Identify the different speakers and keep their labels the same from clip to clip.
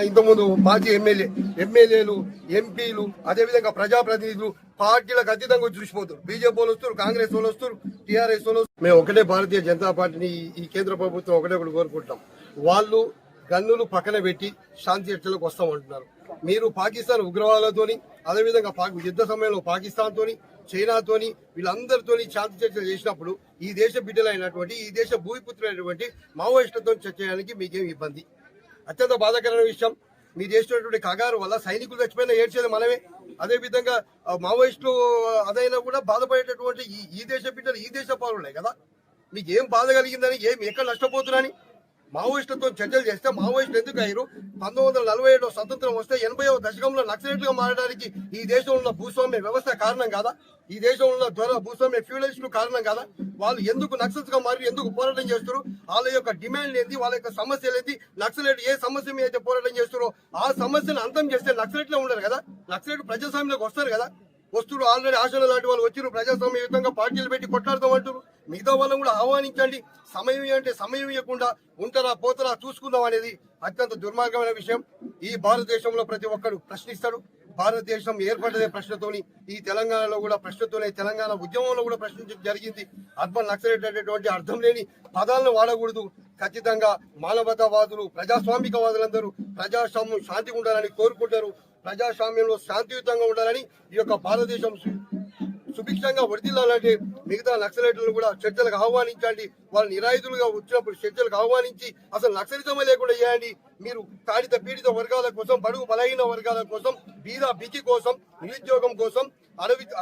Speaker 1: ఇంతకుముందు మాజీ ఎమ్మెల్యేలు ఎంపీలు అదేవిధంగా ప్రజాప్రతినిధులు పార్టీలకు అతీతంగా చూసిపోతారు. బీజేపీ వాళ్ళు వస్తారు, కాంగ్రెస్ వాళ్ళు వస్తారు, టీఆర్ఎస్ వాళ్ళు వస్తారు. మేము ఒకటే భారతీయ జనతా పార్టీని ఈ కేంద్ర ప్రభుత్వం ఒకటే కోరుకుంటాం. వాళ్ళు గన్నులు పక్కన పెట్టి శాంతి చర్చలకు వస్తామంటున్నారు. మీరు పాకిస్తాన్ ఉగ్రవాదులతోని అదేవిధంగా యుద్ధ సమయంలో పాకిస్తాన్ తోని చైనాతోని వీళ్ళందరితోని శాంతి చర్చలు చేసినప్పుడు ఈ దేశ బిడ్డలైనటువంటి ఈ దేశ భూమిపుత్రులైనటువంటి మావోయిస్టులతో చర్చ చేయడానికి మీకేం ఇబ్బంది? అత్యంత బాధాకరమైన విషయం, మీ చేసినటువంటి కగారు వల్ల సైనికులు చచ్చిపోయినా ఏడ్చేది మనమే. అదేవిధంగా మావోయిస్టులు అదైనా కూడా బాధపడేటటువంటి ఈ దేశ బిడ్డలు ఈ దేశ పౌరులే కదా. మీకు ఏం బాధ కలిగిందని, ఎక్కడ నష్టపోతున్నారని మావోయిస్టులతో చర్చలు చేస్తే మావోయిస్టులు ఎందుకు అయ్యారు? 1947 స్వతంత్రం వస్తే 80వ దశకంలో నక్సలైట్లుగా మారడానికి ఈ దేశంలో ఉన్న భూస్వామ్య వ్యవస్థ కారణం కాదా? ఈ దేశంలో ఉన్న భూస్వామ్య ఫ్యూడలిస్టులు కారణం కాదా? వాళ్ళు ఎందుకు నక్సల్స్ గా మారి ఎందుకు పోరాటం చేస్తారు? వాళ్ళ యొక్క డిమాండ్ ఏంటి, వాళ్ళ యొక్క సమస్యలు ఏంటి? నక్సలైట్ ఏ సమస్య మీద అయితే పోరాటం చేస్తారో ఆ సమస్యను అంతం చేస్తే నక్సలైట్లో ఉండరు కదా. నక్సలైట్ ప్రజాస్వామ్యంలోకి వస్తారు కదా. వస్తున్నారు, ఆల్రెడీ ఆశలు లాంటి వాళ్ళు వచ్చారు, ప్రజాస్వామ్యయుతంగా పార్టీలు పెట్టి కొట్లాడతామంటారు. మిగతా వాళ్ళని కూడా ఆహ్వానించండి. సమయం అంటే సమయం ఇవ్వకుండా ఉంటారా పోతారా చూసుకుందాం అనేది అత్యంత దుర్మార్గమైన విషయం. ఈ భారతదేశంలో ప్రతి ఒక్కరు ప్రశ్నిస్తాడు. భారతదేశం ఏర్పడ్డదే ప్రశ్నతోని, ఈ తెలంగాణలో కూడా ప్రశ్నతోనే, తెలంగాణ ఉద్యమంలో కూడా ప్రశ్నించడం జరిగింది. అర్బన్ నక్సలైట్ అనేటువంటి అర్థం లేని పదాలను వాడకూడదు. ఖచ్చితంగా మానవతావాదులు, ప్రజాస్వామికవాదులందరూ ప్రజాస్వామ్యం శాంతిగా ఉండాలని కోరుకుంటారు. ప్రజాస్వామ్యంలో శాంతియుతంగా ఉండాలని, ఈ యొక్క భారతదేశం సుభిక్షంగా వర్ధిల్లాలంటే మిగతా నక్సలైట్లను కూడా చర్చలకు ఆహ్వానించండి. వాళ్ళు నిరాయుధులుగా వచ్చినప్పుడు చర్చలకు ఆహ్వానించి అసలు నక్సలిజమే లేకుండా చేయండి. మీరు తాడిత పీడిత వర్గాల కోసం, బడుగు బలహీన వర్గాల కోసం, బీద బికి కోసం, నిరుద్యోగం కోసం,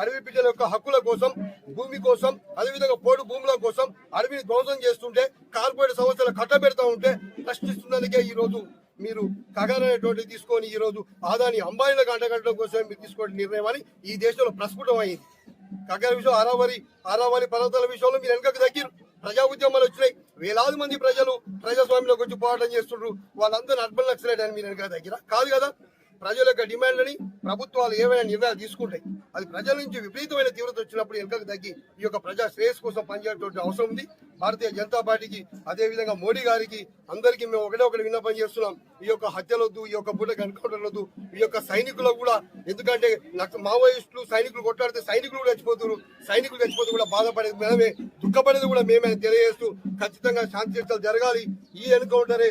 Speaker 1: అడవి బిడ్డల యొక్క హక్కుల కోసం, భూమి కోసం, అదేవిధంగా పోడు భూముల కోసం అడవిని ధ్వంసం చేస్తుంటే, కార్పొరేట్ సంస్థలు కట్టబెడతా ఉంటే ప్రశ్నిస్తున్నందుకే ఈ రోజు మీరు కగారనేటువంటి తీసుకొని ఈ రోజు ఆదాని అంబానీలకు అంటగట్టడం కోసం మీరు తీసుకునే నిర్ణయం అని ఈ దేశంలో ప్రస్ఫుటం అయింది. కగార విషయం, ఆరావళి పర్వతాల విషయంలో మీరు వెనకకు తగ్గిరు. ప్రజా ఉద్యమాలు వచ్చినాయి, వేలాది మంది ప్రజలు ప్రజాస్వామ్యంలోకి వచ్చి పోరాటం చేస్తుండ్రు. వాళ్ళందరూ అర్బన్ నక్సలైట్ అని మీరు వెనక దగ్గర కాదు కదా. ప్రజల యొక్క డిమాండ్లని ప్రభుత్వాలు ఏవైనా నిర్ణయాలు తీసుకుంటాయి, అది ప్రజల నుంచి విపరీతమైన తీవ్రత వచ్చినప్పుడు వెనకకు తగ్గి ఈ యొక్క ప్రజా శ్రేయస్ కోసం పనిచేయటువంటి అవసరం ఉంది. భారతీయ జనతా పార్టీకి అదేవిధంగా మోడీ గారికి అందరికీ మేము ఒకటి విన్నపం చేస్తున్నాం. ఈ యొక్క హత్యలొద్దు, ఈ యొక్క బుడ్డ ఎన్కౌంటర్లొద్దు, ఈ యొక్క సైనికులకు కూడా, ఎందుకంటే మావోయిస్టులు సైనికులు కొట్లాడితే సైనికులు కూడా చచ్చిపోతూ కూడా బాధపడేది మేమే, దుఃఖపడేది కూడా మేమే తెలియజేస్తూ ఖచ్చితంగా శాంతి చర్చలు జరగాలి. ఈ ఎన్కౌంటరే